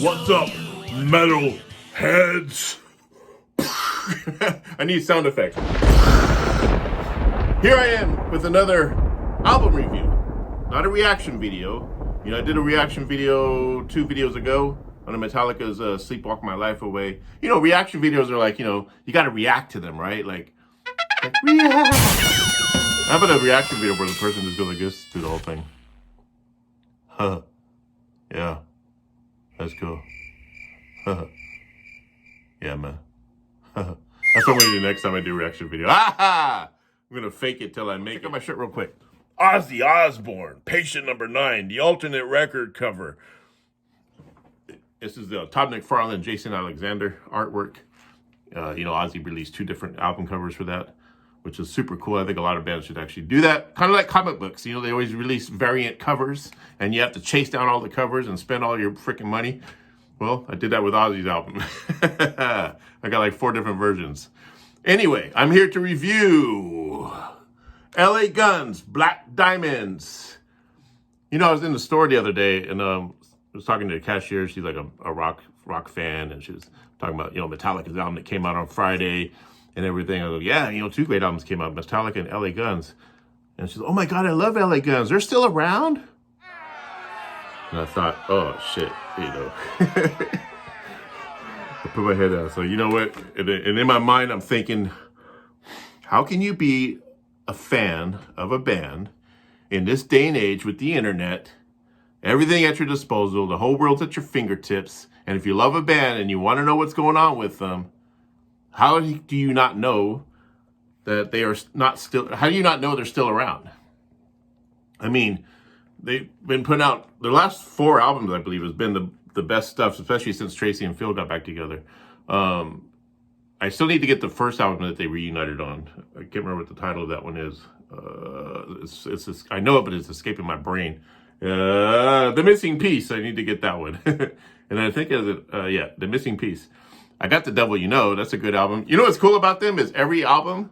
What's up, metal heads? I need sound effects. Here I am with another album review, not a reaction video. You know, I did a reaction video 2 videos ago on Metallica's Sleepwalk My Life Away. You know, reaction videos are like, you know, you got to react to them, right? Like react. How about a reaction video where the person just goes like this through the whole thing? Huh. Yeah. That's cool. Yeah, man. That's what I'm gonna do next time I do a reaction video. I'm gonna fake it till I make it. Check out my shirt real quick. Ozzy Osbourne, Patient Number 9, the alternate record cover. This is the Todd McFarlane, Jason Alexander artwork. You know, Ozzy released 2 different album covers for that, which is super cool. I think a lot of bands should actually do that. Kind of like comic books. You know, they always release variant covers, and you have to chase down all the covers and spend all your freaking money. Well, I did that with Ozzy's album. I got like 4 different versions. Anyway, I'm here to review LA Guns, Black Diamonds. You know, I was in the store the other day, and I was talking to the cashier. She's like a rock fan, and she was talking about, you know, Metallica's album that came out on Friday and everything. I go, yeah, you know, 2 great albums came out, Metallica and LA Guns. And she's, oh my God, I love LA Guns. They're still around? And I thought, oh shit, you know. I put my head down. So you know what? And in my mind, I'm thinking, how can you be a fan of a band in this day and age with the internet, everything at your disposal, the whole world's at your fingertips, and if you love a band and you want to know what's going on with them, how do you not know that they are not still, how do you not know they're still around? I mean, they've been putting out, their last 4 albums, I believe, has been the best stuff, especially since Tracy and Phil got back together. I still need to get the first album that they reunited on. I can't remember what the title of that one is. I know it, but it's escaping my brain. The Missing Piece. I need to get that one. And I think yeah, The Missing Piece. I got The Devil You Know. That's a good album. You know what's cool about them is every album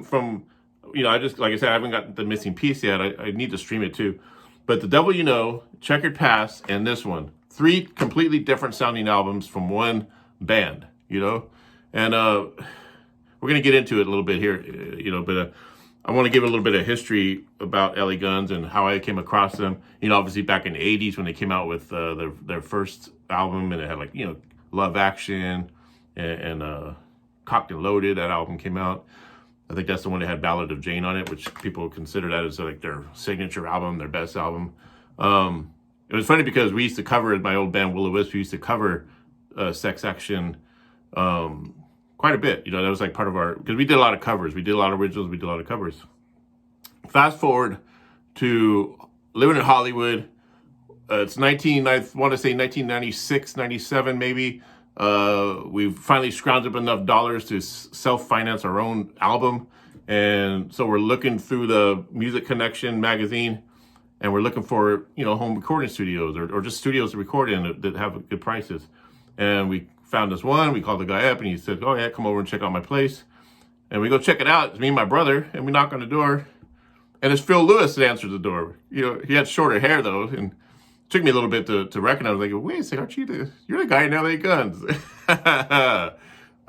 from, you know, like I said, I haven't got The Missing Piece yet. I need to stream it too. But The Devil You Know, Checkered Past, and this one. 3 completely different sounding albums from one band, you know? And we're going to get into it a little bit here, you know, but I want to give a little bit of history about LA Guns and how I came across them. You know, obviously back in the 80s when they came out with their first album, and it had like, you know, Love Action and Cocked and Loaded. That album came out. I think that's the one that had Ballad of Jane on it, which people consider that as like their signature album, their best album. It was funny because we used to cover, my old band Will-O-Wisp, we used to cover Sex Action quite a bit. You know, that was like part of our, because we did a lot of covers. We did a lot of originals, we did a lot of covers. Fast forward to living in Hollywood. It's I want to say 1996, 97 maybe. We've finally scrounged up enough dollars to self-finance our own album. And so we're looking through the Music Connection magazine, and we're looking for, you know, home recording studios or just studios to record in that have good prices. And we found this one. We called the guy up, and he said, oh yeah, come over and check out my place. And we go check it out. It's me and my brother, and we knock on the door, and it's Phil Lewis that answers the door. You know, he had shorter hair though, and it took me a little bit to recognize. I was like, wait a second, aren't you you're the guy in LA Guns?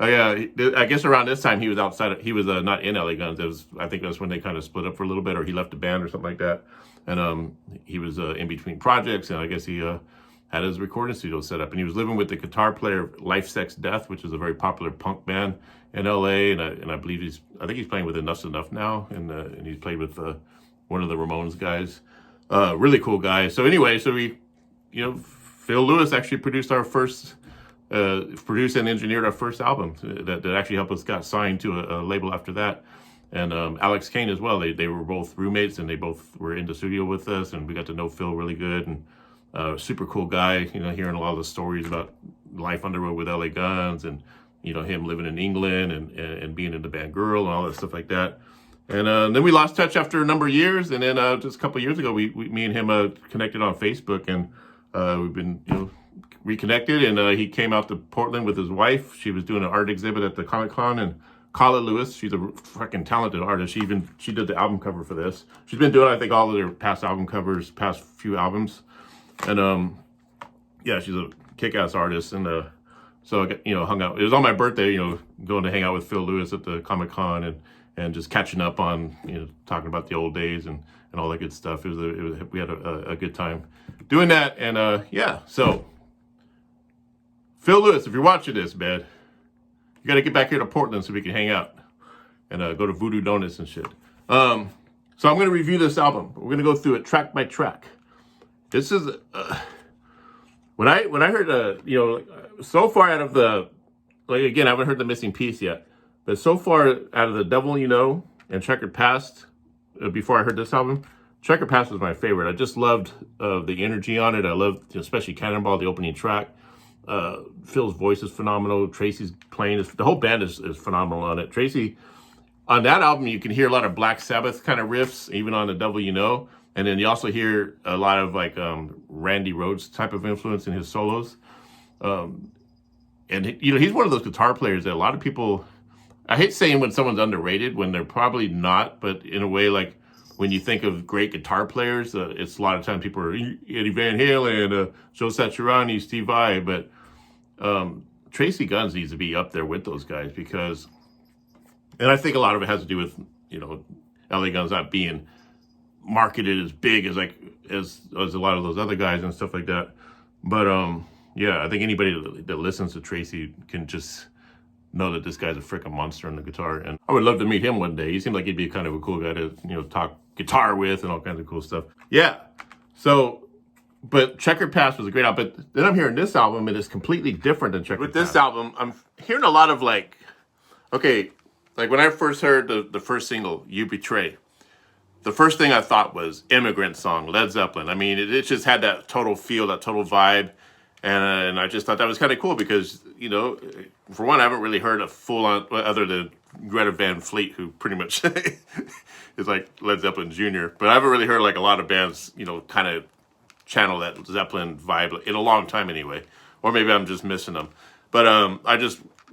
Yeah, I guess around this time he was outside. He was not in LA Guns. I think that's when they kind of split up for a little bit, or he left the band or something like that. And he was in between projects, and I guess he had his recording studio set up. And he was living with the guitar player of Life, Sex, Death, which is a very popular punk band in LA. And I believe I think he's playing with Enough's Enough now, and he's played with one of the Ramones guys. Really cool guy. So anyway, so we, you know, Phil Lewis actually produced and engineered our first album that actually helped us got signed to a label after that. And Alex Kane as well. They were both roommates, and they both were in the studio with us, and we got to know Phil really good. And super cool guy, you know, hearing a lot of the stories about life on the road with LA Guns, and, you know, him living in England and being in the band Girl and all that stuff like that. And then we lost touch after a number of years, and then just a couple of years ago, me and him connected on Facebook, and we've been, you know, reconnected. And he came out to Portland with his wife. She was doing an art exhibit at the Comic-Con, and Kahla Lewis, she's a fucking talented artist. She did the album cover for this. She's been doing, I think, all of their past album covers, past few albums. And yeah, she's a kick-ass artist. And so I got, hung out. It was on my birthday, going to hang out with Phil Lewis at the Comic-Con and just catching up on, talking about the old days and all that good stuff. We had a good time doing that. And yeah, so Phil Lewis, if you're watching this, man, you got to get back here to Portland so we can hang out and go to Voodoo Donuts and shit. So I'm going to review this album. We're going to go through it track by track. This is when I heard so far out of the, like, again, I haven't heard The Missing Piece yet, but so far out of The Devil You Know and Checkered Past, before I heard this album, Checkered Past was my favorite. I just loved the energy on it. I loved, especially Cannonball, the opening track. Phil's voice is phenomenal. Tracy's playing, the whole band is phenomenal on it. Tracy, on that album, you can hear a lot of Black Sabbath kind of riffs, even on The Devil You Know. And then you also hear a lot of like Randy Rhoads type of influence in his solos. And he's one of those guitar players that a lot of people, I hate saying when someone's underrated when they're probably not, but in a way, like when you think of great guitar players, it's a lot of times people are Eddie Van Halen, Joe Satriani, Steve Vai, but Tracy Guns needs to be up there with those guys because, and I think a lot of it has to do with, LA Guns not being marketed as big as a lot of those other guys and stuff like that. But yeah, I think anybody that listens to Tracy can just know that this guy's a freaking monster on the guitar. And I would love to meet him one day. He seemed like he'd be kind of a cool guy to, talk guitar with and all kinds of cool stuff. Yeah. So, but Checkered Past was a great album. But then I'm hearing this album, and it's completely different than Checkered Past. With this album, I'm hearing a lot of like when I first heard the first single, You Betray, the first thing I thought was Immigrant Song, Led Zeppelin. I mean, it just had that total feel, that total vibe. And I just thought that was kind of cool because, for one, I haven't really heard a full-on, other than Greta Van Fleet, who pretty much is like Led Zeppelin Jr. But I haven't really heard like a lot of bands, kind of channel that Zeppelin vibe in a long time anyway. Or maybe I'm just missing them. But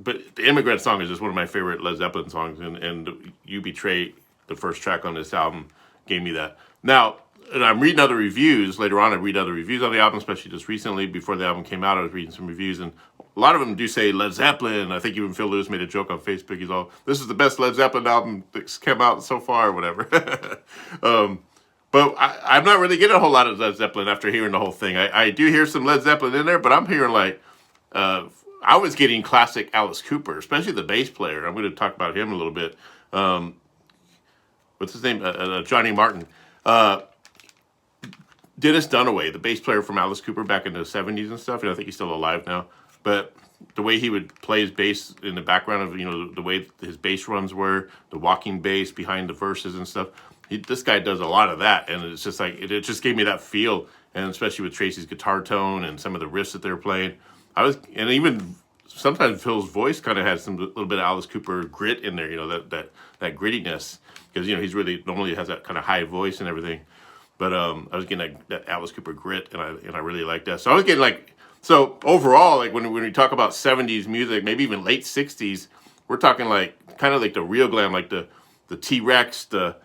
but the Immigrant Song is just one of my favorite Led Zeppelin songs. And You Betray, the first track on this album, gave me that. Now, and I'm reading other reviews. Later on, I read other reviews on the album, especially just recently. Before the album came out, I was reading some reviews, and a lot of them do say Led Zeppelin. I think even Phil Lewis made a joke on Facebook. He's all, this is the best Led Zeppelin album that's come out so far, or whatever. But I'm not really getting a whole lot of Led Zeppelin after hearing the whole thing. I do hear some Led Zeppelin in there, but I'm hearing like, I was getting classic Alice Cooper, especially the bass player. I'm going to talk about him a little bit. What's his name? Johnny Martin. Dennis Dunaway, the bass player from Alice Cooper back in the 70s and stuff, and I think he's still alive now. But the way he would play his bass in the background of, the way his bass runs were, the walking bass behind the verses and stuff, this guy does a lot of that. And it's just like, it just gave me that feel. And especially with Tracy's guitar tone and some of the riffs that they were playing. And even sometimes Phil's voice kind of had some little bit of Alice Cooper grit in there, that grittiness. Because, he's really normally has that kind of high voice and everything. But I was getting that Alice Cooper grit, and I really like that. So I was getting so overall, when we talk about 70s music, maybe even late 60s, we're talking kind of like the real glam, like the T-Rex, the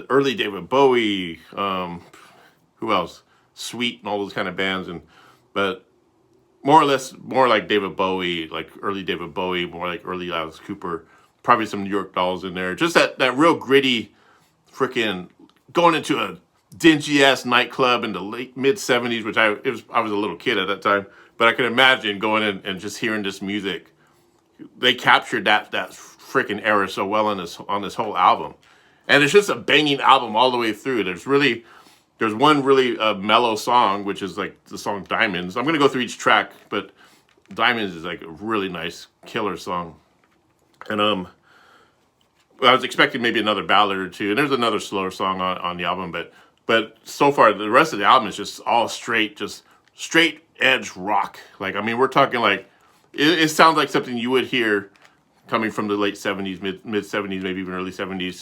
early David Bowie, who else? Sweet and all those kind of bands, but more or less more like David Bowie, like early David Bowie, more like early Alice Cooper, probably some New York Dolls in there. Just that real gritty, freaking going into a dingy ass nightclub in the mid 70s, which I was a little kid at that time, but I can imagine going in and just hearing this music. They captured that freaking era so well on this whole album, and it's just a banging album all the way through. There's one really mellow song, which is like the song Diamonds. I'm gonna go through each track, but Diamonds is like a really nice killer song, and I was expecting maybe another ballad or two, and there's another slower song on the album, but so far, the rest of the album is just all straight edge rock. We're talking it sounds like something you would hear coming from the late 70s, mid 70s, maybe even early 70s.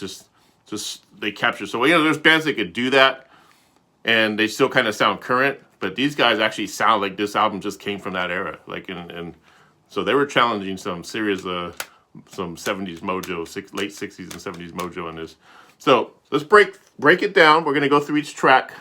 Just they capture. So, there's bands that could do that, and they still kind of sound current, but these guys actually sound like this album just came from that era. And so they were challenging some serious, some 70s mojo, late 60s and 70s mojo in this. So let's break it down. We're going to go through each track.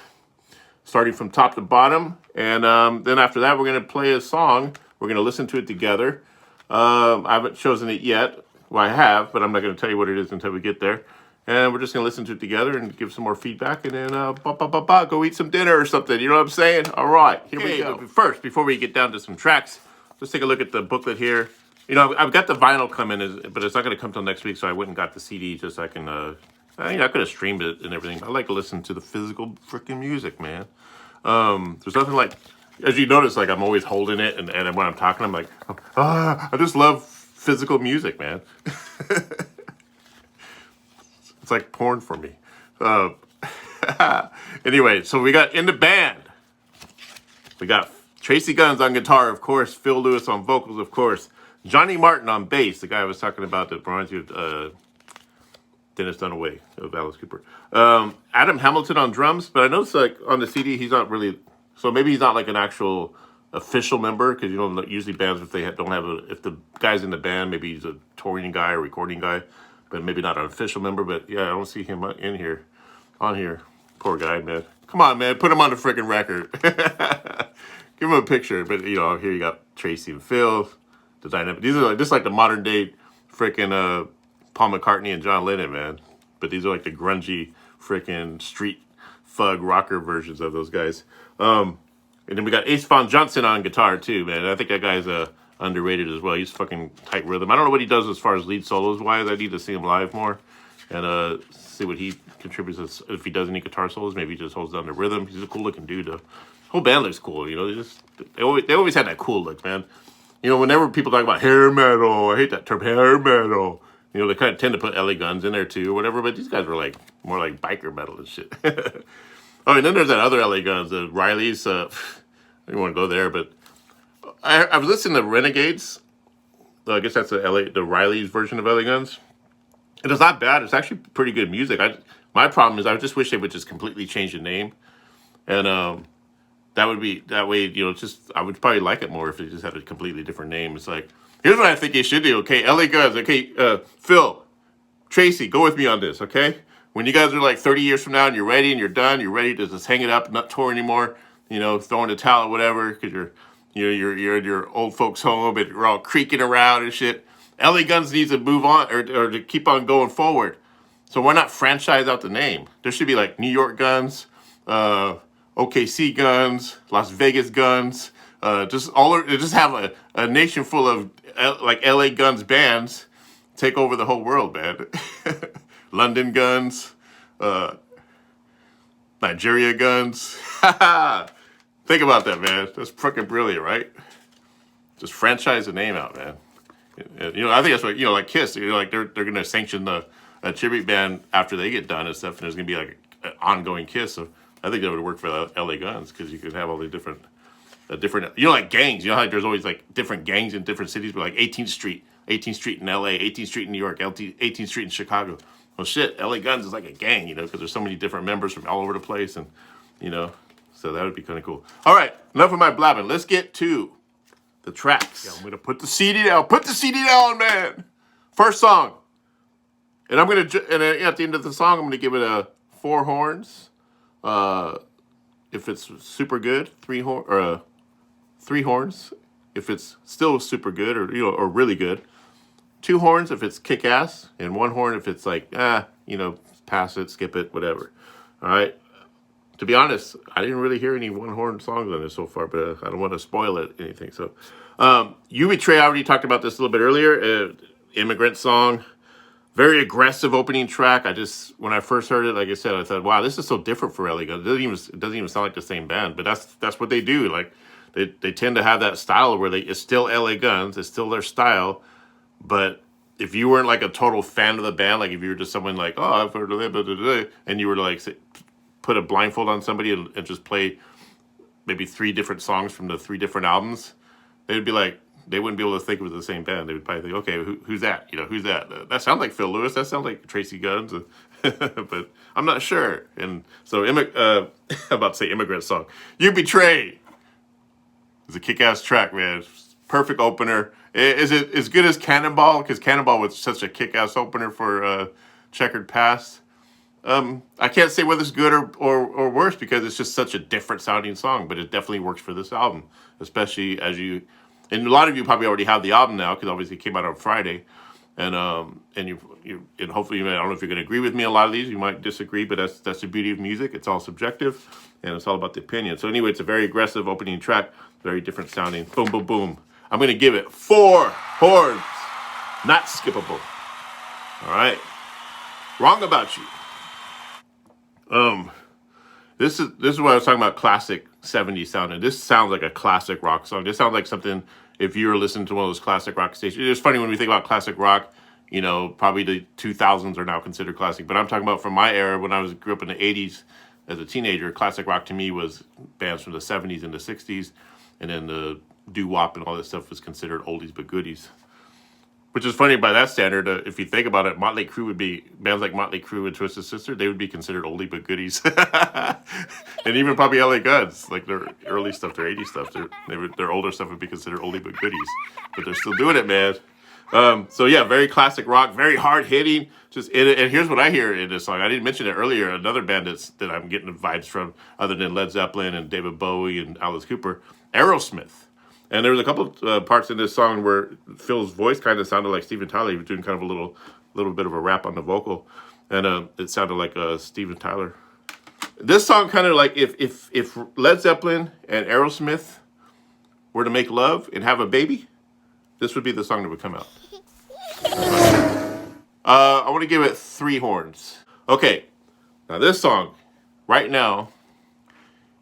starting from top to bottom. And then after that, we're going to play a song. We're going to listen to it together. I haven't chosen it yet. Well, I have, but I'm not going to tell you what it is until we get there. And we're just going to listen to it together and give some more feedback. And then go eat some dinner or something. You know what I'm saying? All right, here we go. But first, before we get down to some tracks, let's take a look at the booklet here. You know, I've got the vinyl coming, but it's not going to come till next week, so I went and got the CD just so I can, I could have streamed it and everything. I like to listen to the physical freaking music, man. There's nothing like, as you notice, like I'm always holding it, and when I'm talking, I'm like, I just love physical music, man. It's like porn for me. Anyway, so we got in the band. We got Tracy Guns on guitar, of course. Phil Lewis on vocals, of course. Johnny Martin on bass, the guy I was talking about that reminds you of Dennis Dunaway of Alice Cooper. Adam Hamilton on drums, but I noticed like on the CD he's not really, so maybe he's not like an actual official member, because you know usually bands if they don't have if the guy's in the band, maybe he's a touring guy or recording guy, but maybe not an official member. But yeah, I don't see him on here. Poor guy, man. Come on, man, put him on the freaking record. Give him a picture. But you know, here you got Tracy and Phil. The dynamic. These are like just like the modern day freaking Paul McCartney and John Lennon, man. But these are like the grungy freaking street thug rocker versions of those guys. And then we got Ace Von Johnson on guitar too, man. I think that guy's underrated as well. He's fucking tight rhythm. I don't know what he does as far as lead solos wise. I need to see him live more and see what he contributes. If he does any guitar solos, maybe he just holds down the rhythm. He's a cool looking dude. The whole band looks cool. You know, they always had that cool look, man. You know, whenever people talk about hair metal, I hate that term, hair metal. You know, they kind of tend to put LA Guns in there too, or whatever. But these guys were like more like biker metal and shit. Oh, and then there's that other LA Guns, the Rileys. I don't want to go there, but I was listening to Renegades. I guess that's the Rileys version of LA Guns. And it's not bad. It's actually pretty good music. My problem is I just wish they would just completely change the name, and that way, you know, I would probably like it more if it just had a completely different name. It's like, here's what I think they should do. Okay, LA Guns. Okay, Phil, Tracy, go with me on this. Okay, when you guys are like 30 years from now and you're ready and you're done, you're ready to just hang it up, not tour anymore. You know, throwing the towel or whatever, because you're in your old folks' home and you're all creaking around and shit. LA Guns needs to move on or to keep on going forward. So why not franchise out the name? There should be like New York Guns, OKC Guns, Las Vegas Guns, just have a nation full of like LA Guns bands take over the whole world, man. London Guns, Nigeria Guns. Think about that, man. That's fucking brilliant, right? Just franchise the name out, man. You know, I think that's what, you know, like Kiss, you know, like they're gonna sanction a tribute band after they get done and stuff, and there's gonna be like an ongoing Kiss. So I think that would work for the LA Guns, because you could have all the different, you know, like gangs. You know how like there's always like different gangs in different cities, but like 18th Street in LA, 18th Street in New York, 18th Street in Chicago. Well, shit, LA Guns is like a gang, you know, because there's so many different members from all over the place, and you know, so that would be kind of cool. All right, enough of my blabbing. Let's get to the tracks. Yeah, I'm gonna put the CD down. Put the CD down, man. First song, and at the end of the song, I'm gonna give it a 4 horns. If it's super good, 3 horns. If it's still super good, or really good, 2 horns if it's kick ass, and 1 horn if it's like pass it, skip it, whatever. All right. To be honest, I didn't really hear any 1 horn songs on this so far, but I don't want to spoil anything. So, You Betray, I already talked about this a little bit earlier. Immigrant song. Very aggressive opening track. When I first heard it, like I said, I thought, wow, this is so different for LA Guns. It doesn't even sound like the same band, but that's what they do. Like they tend to have that style where it's still LA Guns, it's still their style. But if you weren't like a total fan of the band, like if you were just someone like, oh, I've heard of it, and you were to like put a blindfold on somebody and just play maybe 3 different songs from the 3 different albums, they'd be like, they wouldn't be able to think it was the same band. They would probably think, okay, who's that? You know, who's that? That sounds like Phil Lewis. That sounds like Tracy Guns. But I'm not sure. And so, I'm about to say immigrant song. You Betray is a kick-ass track, man. Perfect opener. Is it as good as Cannonball? Because Cannonball was such a kick-ass opener for Checkered Past. I can't say whether it's good or worse because it's just such a different sounding song, but it definitely works for this album, especially as you, and a lot of you probably already have the album now because obviously it came out on Friday, and and hopefully, I don't know if you're going to agree with me on a lot of these, you might disagree, but that's the beauty of music. It's all subjective, and it's all about the opinion. So anyway, it's a very aggressive opening track, very different sounding. Boom, boom, boom. I'm going to give it 4 horns, not skippable. All right, wrong about you. This is what I was talking about, classic 70s sound. And this sounds like a classic rock song. This sounds like something, if you were listening to one of those classic rock stations. It's funny when we think about classic rock, you know, probably the 2000s are now considered classic. But I'm talking about from my era when I grew up in the 80s as a teenager. Classic rock to me was bands from the 70s and the 60s. And then the doo-wop and all that stuff was considered oldies but goodies. Which is funny by that standard. If you think about it, Motley Crue would be, bands like Motley Crue and Twisted Sister, they would be considered oldie but goodies. And even probably LA Guns, like their early stuff, their 80s stuff, their older stuff would be considered oldie but goodies. But they're still doing it, man. So yeah, very classic rock, very hard hitting. And here's what I hear in this song. I didn't mention it earlier. Another band that I'm getting the vibes from, other than Led Zeppelin and David Bowie and Alice Cooper, Aerosmith. And there was a couple of parts in this song where Phil's voice kind of sounded like Steven Tyler. He was doing kind of a little bit of a rap on the vocal, and it sounded like Steven Tyler. This song kind of like if Led Zeppelin and Aerosmith were to make love and have a baby, this would be the song that would come out. I want to give it 3 horns. Okay, now this song right now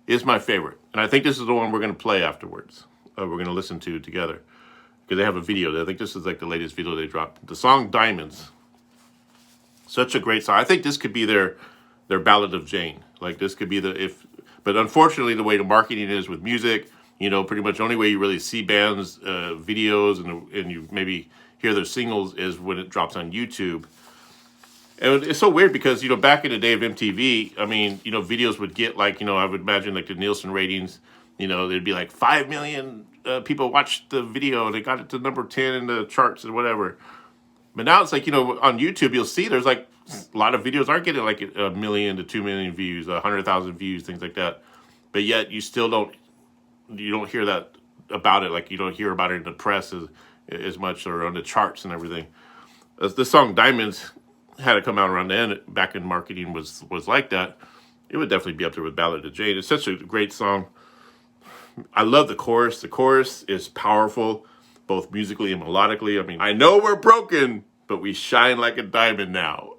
is my favorite, and I think this is the one we're going to play afterwards. We're going to listen to together because they have a video. I think this is like the latest video they dropped. The song Diamonds. Such a great song. I think this could be their Ballad of Jane. Like this could be but unfortunately the way the marketing is with music, you know, pretty much the only way you really see bands, videos and you maybe hear their singles is when it drops on YouTube. And it's so weird because, you know, back in the day of MTV, I mean, you know, videos would get like, you know, I would imagine like the Nielsen ratings, you know, there'd be like 5 million people watched the video and they got it to number 10 in the charts and whatever. But now it's like, you know, on YouTube, you'll see there's like a lot of videos aren't getting like 1 million to 2 million views, 100,000 views, things like that. But yet you still don't hear that about it. Like you don't hear about it in the press as much or on the charts and everything. This song Diamonds had to come out around then, back in marketing was like that. It would definitely be up there with Ballad of Jane. It's such a great song. I love the chorus. The chorus is powerful, both musically and melodically. I mean, I know we're broken, but we shine like a diamond now.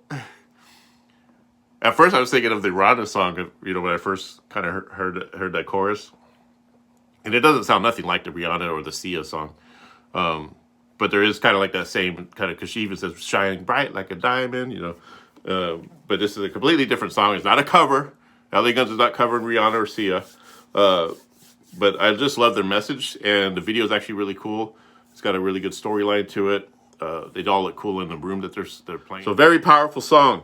At first, I was thinking of the Rihanna song, you know, when I first kind of heard that chorus. And it doesn't sound nothing like the Rihanna or the Sia song. But there is kind of like that same kind of, because she even says, shining bright like a diamond, you know. But this is a completely different song. It's not a cover. LA Guns is not covering Rihanna or Sia. But I just love their message, and the video is actually really cool. It's got a really good storyline to it. They all look cool in the room that they're playing. So very powerful song.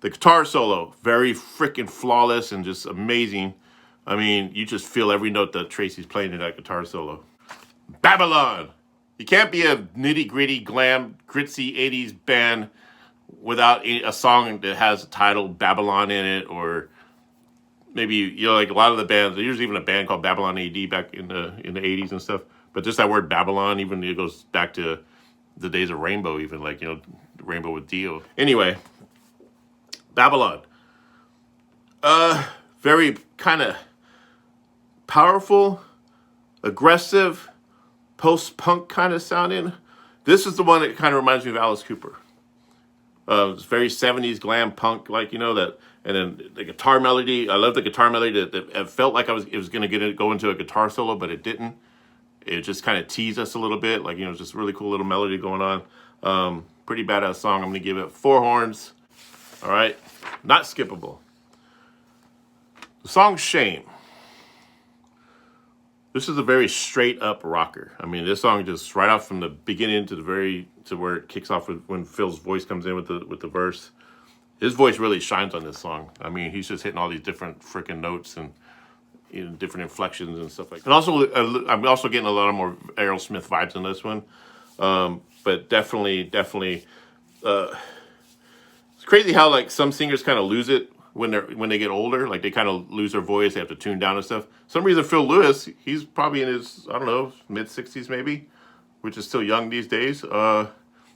The guitar solo, very freaking flawless and just amazing. I mean, you just feel every note that Tracy's playing in that guitar solo. Babylon. You can't be a nitty-gritty, glam, gritzy 80s band without a song that has the title Babylon in it, or maybe, you know, like a lot of the bands, there's even a band called Babylon AD back in the 80s and stuff. But just that word Babylon, even it goes back to the days of Rainbow, even like, you know, Rainbow with Dio. Anyway, Babylon. Very kind of powerful, aggressive, post-punk kind of sounding. This is the one that kind of reminds me of Alice Cooper. It's very 70s glam punk, like, you know, that. And then the guitar melody, I love the guitar melody that it felt like it was going to go into a guitar solo, but it didn't. It just kind of teased us a little bit, like, you know, just really cool little melody going on. Pretty badass song. I'm going to give it 4 horns. All right, not skippable. The song Shame. This is a very straight up rocker. I mean, this song just right off from the beginning to where it kicks off when Phil's voice comes in with the verse. His voice really shines on this song. I mean, he's just hitting all these different freaking notes and, you know, different inflections and stuff like that. And also, I'm also getting a lot of more Aerosmith vibes in this one. But definitely, it's crazy how like some singers kind of lose it when they get older. Like they kind of lose their voice. They have to tune down and stuff. Some reason Phil Lewis, he's probably in his, I don't know, mid-60s maybe, which is still young these days.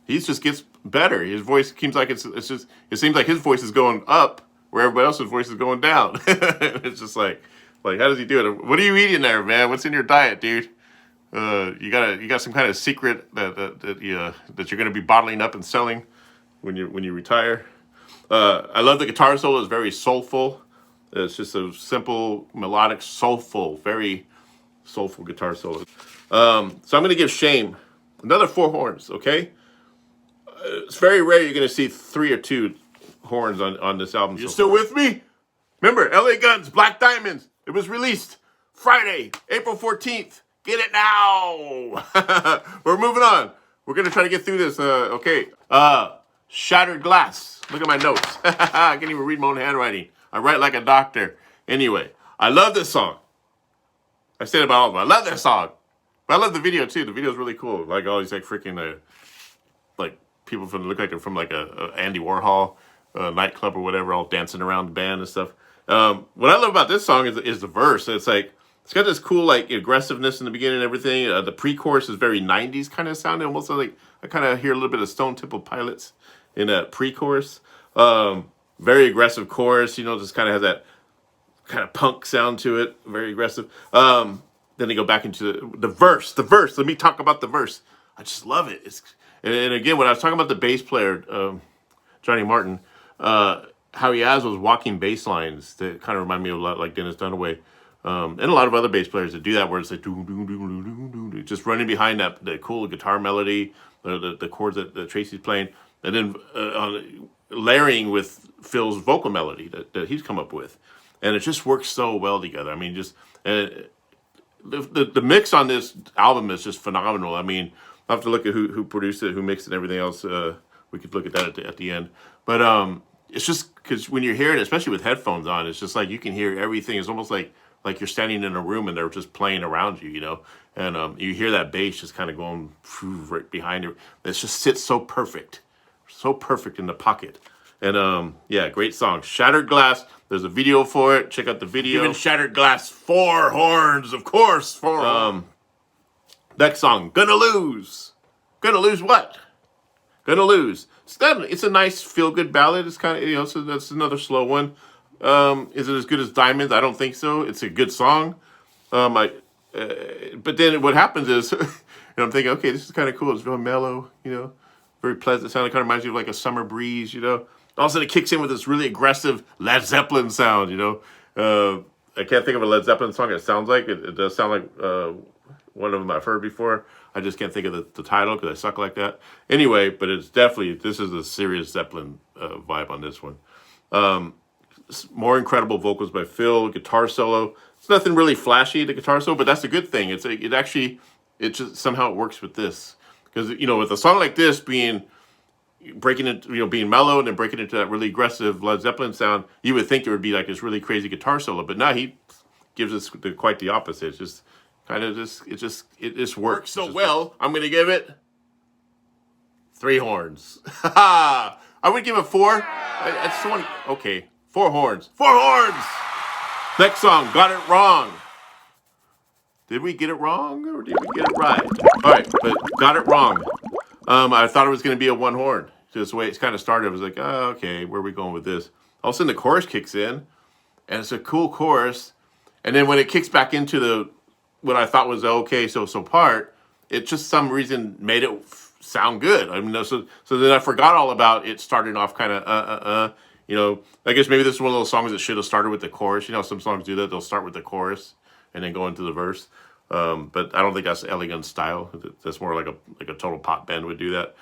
He just gets better. His voice seems like it seems like his voice is going up where everybody else's voice is going down. It's just like how does he do it? What are you eating there, man? What's in your diet, dude? You got some kind of secret that you're gonna be bottling up and selling when you retire. I love the guitar solo. It's very soulful. It's just a simple, melodic, soulful, very soulful guitar solo. So I'm gonna give Shame another 4 horns. Okay, it's very rare you're gonna see 3 or 2 horns on this album. You still with me? Remember, LA Guns, Black Diamonds. It was released Friday, April 14th. Get it now. We're moving on. We're gonna try to get through this. Okay. Shattered Glass. Look at my notes. I can't even read my own handwriting. I write like a doctor. Anyway, I love this song. I said about all of them. I love this song. But I love the video too. The video is really cool. Like all these like freaking like people look like they're from like a Andy Warhol nightclub or whatever, all dancing around the band and stuff. What I love about this song is the verse. It's like it's got this cool like aggressiveness in the beginning and everything. The pre-chorus is very 90s kind of sounding. Almost like I kind of hear a little bit of Stone Temple Pilots in that pre-chorus. Very aggressive chorus, just kind of has that kind of punk sound to it. Very aggressive. Then they go back into the verse. The verse. Let me talk about the verse. I just love it. And again, when I was talking about the bass player, Johnny Martin, how he has those walking bass lines that kind of remind me a lot like Dennis Dunaway. And a lot of other bass players that do that, where it's like just running behind the cool guitar melody, the chords that Tracy's playing, and then layering with Phil's vocal melody that he's come up with, and it just works so well together. I mean, just the mix on this album is just phenomenal. I mean, I'll have to look at who produced it, who mixed it, and everything else. We could look at that at the end, but it's just because when you're hearing it, especially with headphones on, it's just like you can hear everything. It's almost like you're standing in a room and they're just playing around you, and you hear that bass just kind of going right behind you. It just sits so perfect in the pocket. And yeah, great song. Shattered Glass. There's a video for it. Check out the video. Even Shattered Glass, 4 horns, of course. 4. Next song, Gonna Lose. Gonna lose what? Gonna Lose. It's a nice feel-good ballad. It's kind of so that's another slow one. Is it as good as Diamonds? I don't think so. It's a good song. But then what happens is, and I'm thinking, okay, this is kind of cool. It's real mellow, very pleasant sound. It kind of reminds you of like a summer breeze, All of a sudden it kicks in with this really aggressive Led Zeppelin sound, I can't think of a Led Zeppelin song it sounds like. It does sound like one of them I've heard before. I just can't think of the title because I suck like that. Anyway, but this is a serious Zeppelin vibe on this one. More incredible vocals by Phil, guitar solo. It's nothing really flashy, the guitar solo, but that's a good thing. It just somehow it works with this. Because, with a song like this being mellow and then breaking into that really aggressive Led Zeppelin sound, you would think there would be like this really crazy guitar solo, but now he gives us quite the opposite. It's just kind of it just works so well. I'm going to give it 3 horns. I would give it 4. It's so okay. 4 horns. 4 horns! Next song, Got It Wrong. Did we get it wrong or did we get it right? All right, but Got It Wrong. I thought it was going to be a 1 horn. Just the way it's kind of started, I was like, oh, okay, where are we going with this? All of a sudden the chorus kicks in, and it's a cool chorus. And then when it kicks back into what I thought was the okay so part, it just some reason made it sound good. I mean, so then I forgot all about it starting off kind of I guess maybe this is one of those songs that should have started with the chorus. Some songs do that. They'll start with the chorus and then go into the verse. But I don't think that's Elegant style. That's more like a total pop band would do that.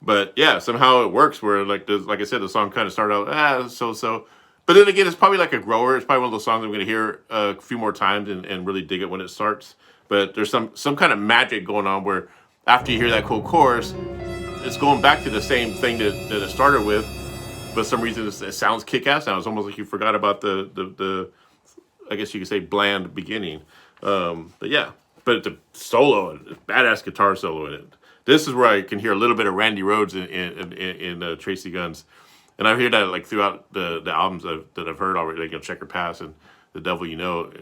But yeah, somehow it works where like I said, the song kind of started out so. But then again, it's probably like a grower. It's probably one of those songs I'm going to hear a few more times and really dig it when it starts. But there's some kind of magic going on where after you hear that cool chorus, it's going back to the same thing that it started with. But for some reason, it sounds kick-ass now. It's almost like you forgot about the I guess you could say, bland beginning. But yeah, but the solo, badass guitar solo in it. This is where I can hear a little bit of Randy Rhoads in Tracy Guns. And I hear that like throughout the albums that I've heard already, like Checker Pass and The Devil You Know.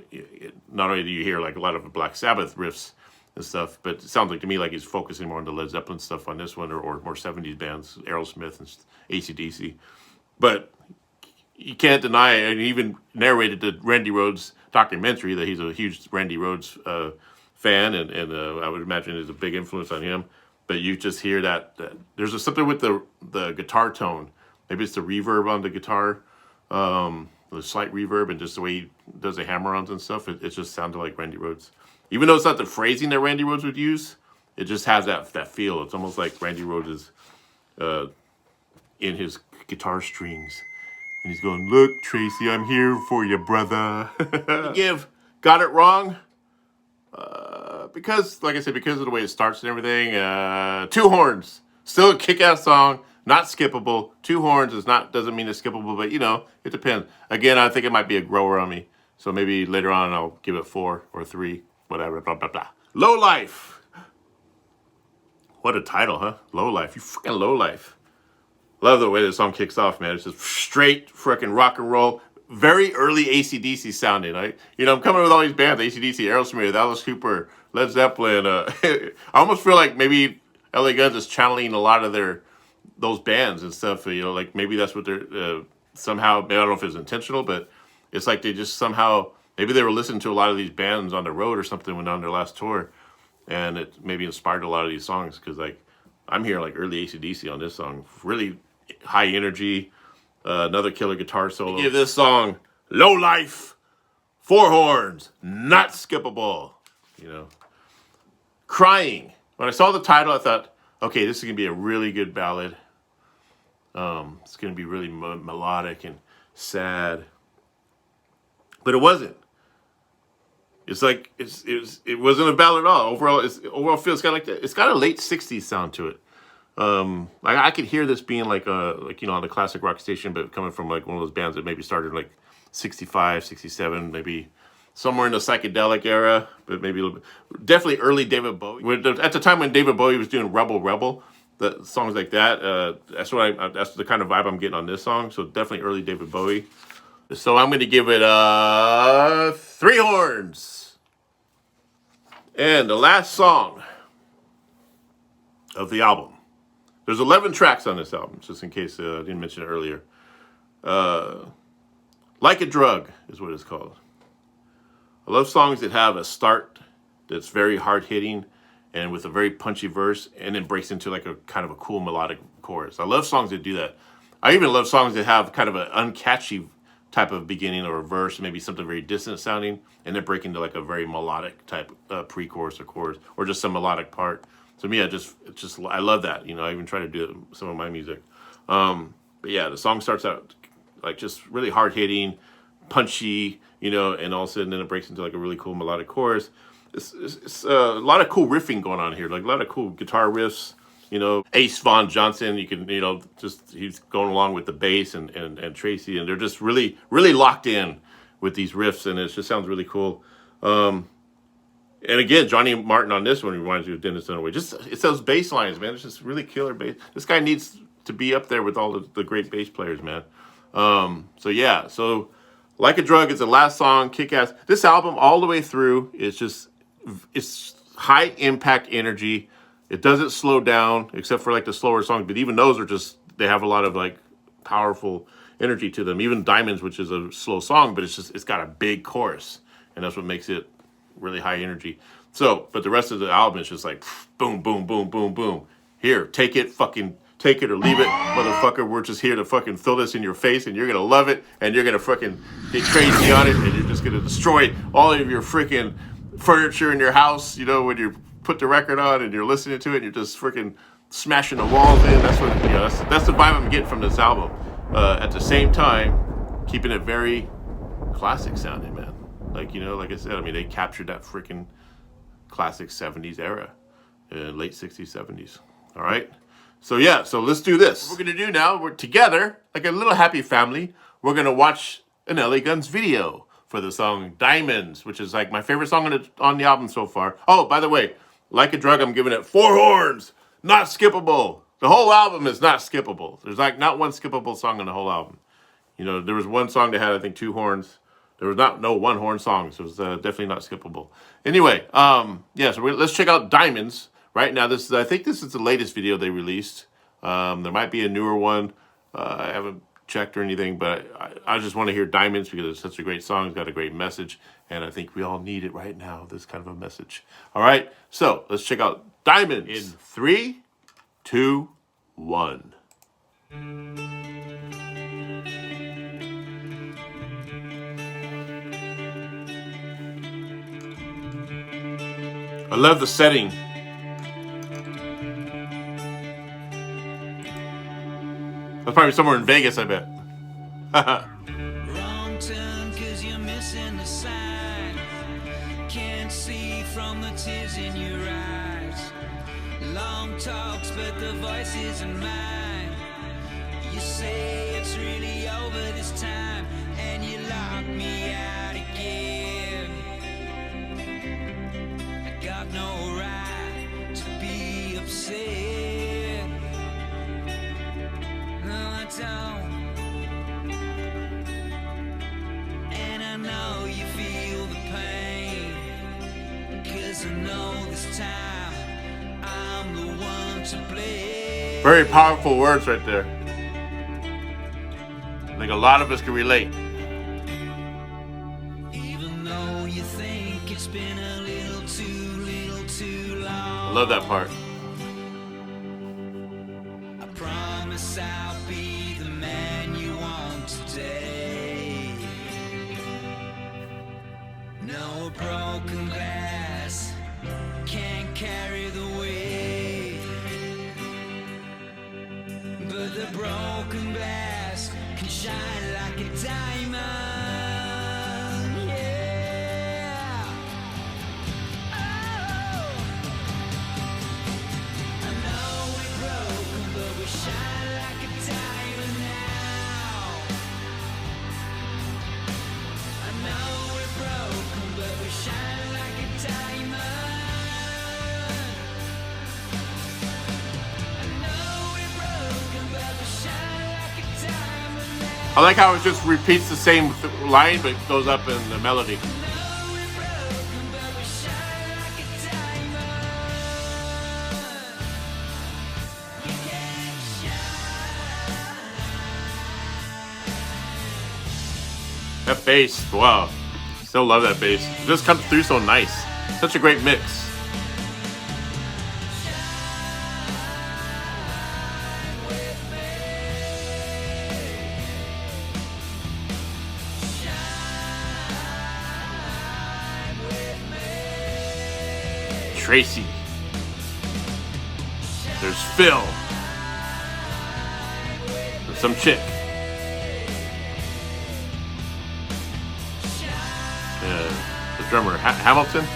Not only do you hear like a lot of Black Sabbath riffs and stuff, but it sounds like to me like he's focusing more on the Led Zeppelin stuff on this one, or more 70s bands, Aerosmith and AC/DC. But you can't deny it, and he even narrated the Randy Rhoads documentary that he's a huge Randy Rhoads fan, and I would imagine is a big influence on him. But you just hear that there's something with the guitar tone. Maybe it's the reverb on the guitar, the slight reverb, and just the way he does the hammer-ons and stuff. It just sounded like Randy Rhoads. Even though it's not the phrasing that Randy Rhoads would use, it just has that feel. It's almost like Randy Rhoads is in his guitar strings. And he's going, "Look, Tracy, I'm here for you, brother." Got it wrong. Because, like I said, because of the way it starts and everything, two horns. Still a kick-ass song, not skippable. Two horns doesn't mean it's skippable, but, it depends. Again, I think it might be a grower on me. So maybe later on I'll give it 4 or 3, whatever, blah, blah, blah. Low Life. What a title, huh? Low Life. You freaking Low Life. Love the way this song kicks off, man. It's just straight freaking rock and roll. Very early AC/DC sounding. I'm coming with all these bands, AC/DC, Aerosmith, Alice Cooper, Led Zeppelin. I almost feel like maybe LA Guns is channeling a lot of those bands and stuff. Like maybe that's what they're somehow, maybe I don't know if it's intentional, but it's like they just somehow, maybe they were listening to a lot of these bands on the road or something when on their last tour, and it maybe inspired a lot of these songs, because like I'm hearing like early AC/DC on this song. Really high energy, another killer guitar solo. Give this song Low Life, 4 horns, not skippable. Crying. When I saw the title, I thought, okay, this is gonna be a really good ballad. It's gonna be really melodic and sad, but it wasn't. It's like it wasn't a ballad at all. Overall feels it's got a late '60s sound to it. I could hear this being like on the classic rock station, but coming from like one of those bands that maybe started like 65, 67, maybe somewhere in the psychedelic era, but maybe definitely early David Bowie. At the time when David Bowie was doing Rebel, the songs like that, that's the kind of vibe I'm getting on this song. So definitely early David Bowie. So I'm going to give it 3 horns. And the last song of the album. There's 11 tracks on this album, just in case I didn't mention it earlier. Like a Drug is what it's called. I love songs that have a start that's very hard-hitting and with a very punchy verse, and then breaks into like a kind of a cool melodic chorus. I love songs that do that. I even love songs that have kind of an uncatchy type of beginning or a verse, maybe something very distant sounding, and then break into like a very melodic type pre-chorus or chorus, or just some melodic part. To me, I love that. I even try to do it in some of my music. But yeah, the song starts out like just really hard-hitting, punchy, and all of a sudden then it breaks into like a really cool melodic chorus. It's a lot of cool riffing going on here, like a lot of cool guitar riffs. Ace Von Johnson, you can, he's going along with the bass and Tracy, and they're just really, really locked in with these riffs, and it just sounds really cool. And again, Johnny Martin on this one reminds me of Dennis Dunaway. It's those bass lines, man. It's just really killer bass. This guy needs to be up there with all the great bass players, man. So Like a Drug is the last song, kick-ass. This album, all the way through, it's high impact energy. It doesn't slow down, except for like the slower songs, but even those they have a lot of like powerful energy to them. Even Diamonds, which is a slow song, but it's got a big chorus, and that's what makes it really high energy. So, but the rest of the album is just like boom, boom, boom, boom, boom. Here, take it, fucking take it or leave it, motherfucker. We're just here to fucking throw this in your face, and you're gonna love it, and you're gonna fucking get crazy on it, and you're just gonna destroy all of your freaking furniture in your house. When you put the record on and you're listening to it, and you're just freaking smashing the walls in. That's what that's the vibe I'm getting from this album. At the same time, keeping it very classic sounding, man. Like I said, they captured that freaking classic 70s era, late 60s, 70s. All right. So let's do this. What we're going to do now, we're together, like a little happy family. We're going to watch an LA Guns video for the song Diamonds, which is like my favorite song on the album so far. Oh, by the way, Like a Drug, I'm giving it 4 horns, not skippable. The whole album is not skippable. There's like not one skippable song in the whole album. You know, there was one song that had, I think, 2 horns. There was no one horn songs. It was definitely not skippable. Anyway, yeah, so let's check out Diamonds right now. I think this is the latest video they released. There might be a newer one. I haven't checked or anything, but I just want to hear Diamonds because it's such a great song. It's got a great message, and I think we all need it right now, this kind of a message. All right, so let's check out Diamonds in 3, 2, 1. I love the setting. That's probably somewhere in Vegas, I bet. Wrong turn 'cause you're missing the sign. Can't see from the tears in your eyes. Long talks, but the voice isn't mine. You say it's really over this time, and you lock me out again. I got no right to be upset. No, I don't. And I know you feel the pain, 'cause I know this time I'm the one to blame. Very powerful words right there. I think a lot of us can relate. Even though you think it's been a little too long. I love that part. I promise I'll be the man you want today. No broken glass can't carry the weight, but the broken glass can shine like a diamond. Yeah. Oh. I know we're broken, but we shine like a diamond now. I know we're broken, but we shine like a diamond. I know we're broken, but we shine like a diamond now. I like how it just repeats the same line, but goes up in the melody. I know we're broken, but we shine like a diamond. We can shine. That bass, wow. Still love that bass. It just comes through so nice. Such a great mix. Tracy. There's Phil. And some chick. The drummer, Hamilton.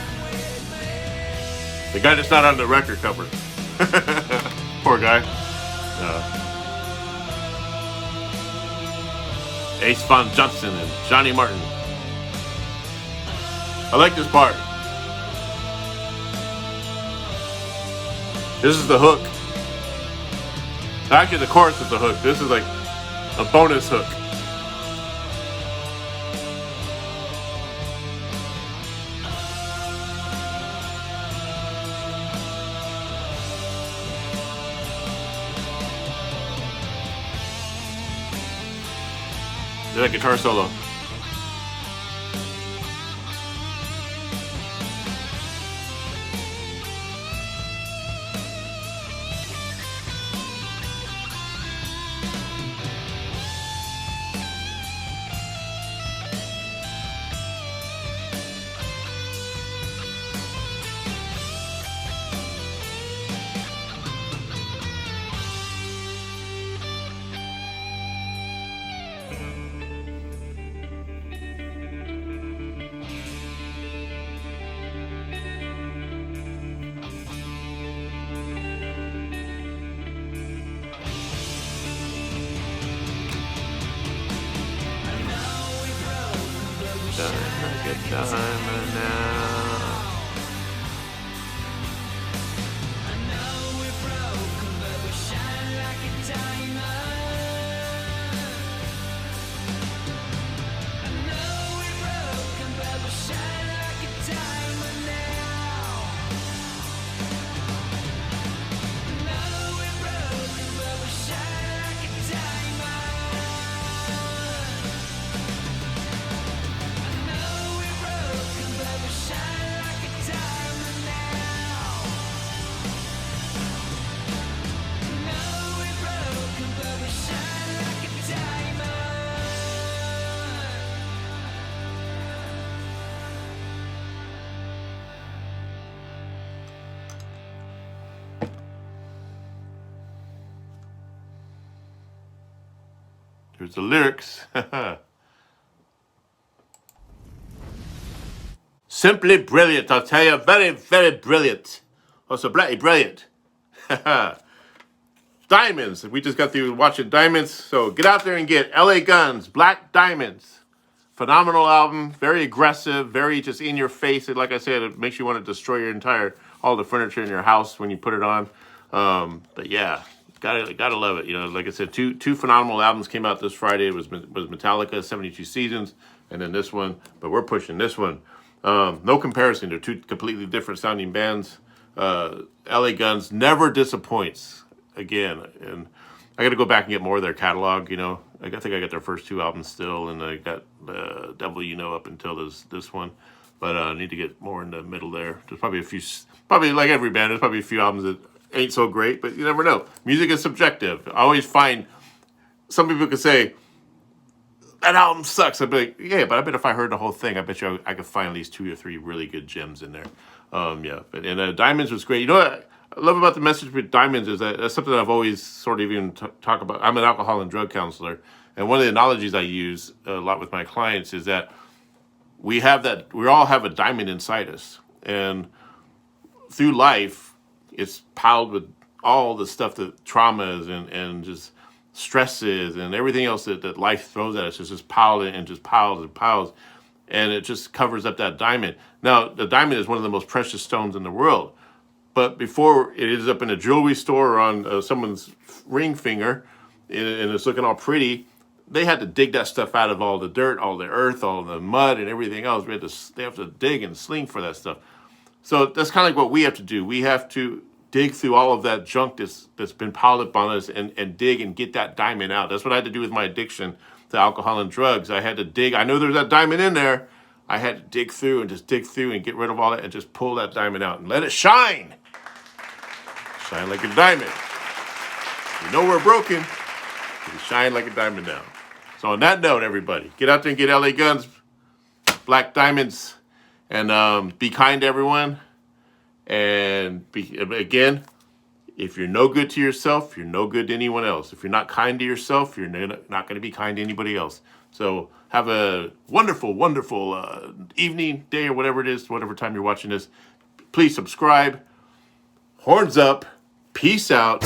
The guy that's not on the record cover. Poor guy. Ace Von Johnson and Johnny Martin. I like this part. This is the hook. Actually, the chorus is the hook. This is like a bonus hook. Do that guitar solo. Here's the lyrics. Simply brilliant, I'll tell you. Very, very brilliant. Also, bloody brilliant. Diamonds. We just got through watching Diamonds. So get out there and get LA Guns, Black Diamonds. Phenomenal album. Very aggressive. Very just in your face. And like I said, it makes you want to destroy your all the furniture in your house when you put it on. But yeah, gotta love it. You know, like I said, two phenomenal albums came out this Friday. It was Metallica, 72 Seasons, and then this one. But we're pushing this one. No comparison. They're two completely different sounding bands. LA Guns never disappoints again. And I got to go back and get more of their catalog. You know, I think I got their first two albums still, and I got Devil You Know up until this one. But I need to get more in the middle there. There's probably like every band, there's probably a few albums that ain't so great, but you never know. Music is subjective. I always find some people could say, that album sucks. I'd be like, yeah, but I bet if I heard the whole thing, I bet you I could find at least 2 or 3 really good gems in there. Yeah, and Diamonds was great. You know what I love about the message with Diamonds is that that's something that I've always sort of even talk about. I'm an alcohol and drug counselor, and one of the analogies I use a lot with my clients is that we all have a diamond inside us, and through life, it's piled with all the stuff that traumas and just stresses and everything else that life throws at us is just piled and just piles and piles, and it just covers up that diamond. Now, the diamond is one of the most precious stones in the world, but before it ends up in a jewelry store or on someone's ring finger, and it's looking all pretty, they had to dig that stuff out of all the dirt, all the earth, all the mud, and everything else. They have to dig and sling for that stuff. So that's kind of like what we have to do. We have to dig through all of that junk that's been piled up on us and dig and get that diamond out. That's what I had to do with my addiction to alcohol and drugs. I had to dig. I know there's that diamond in there. I had to dig through and get rid of all that and just pull that diamond out and let it shine. Shine like a diamond. You know we're broken. You shine like a diamond now. So on that note, everybody, get out there and get LA Guns, Black Diamonds, and be kind to everyone. And again, if you're no good to yourself, you're no good to anyone else. If you're not kind to yourself, you're not going to be kind to anybody else. So have a wonderful, wonderful evening, day, or whatever it is, whatever time you're watching this. Please subscribe. Horns up. Peace out.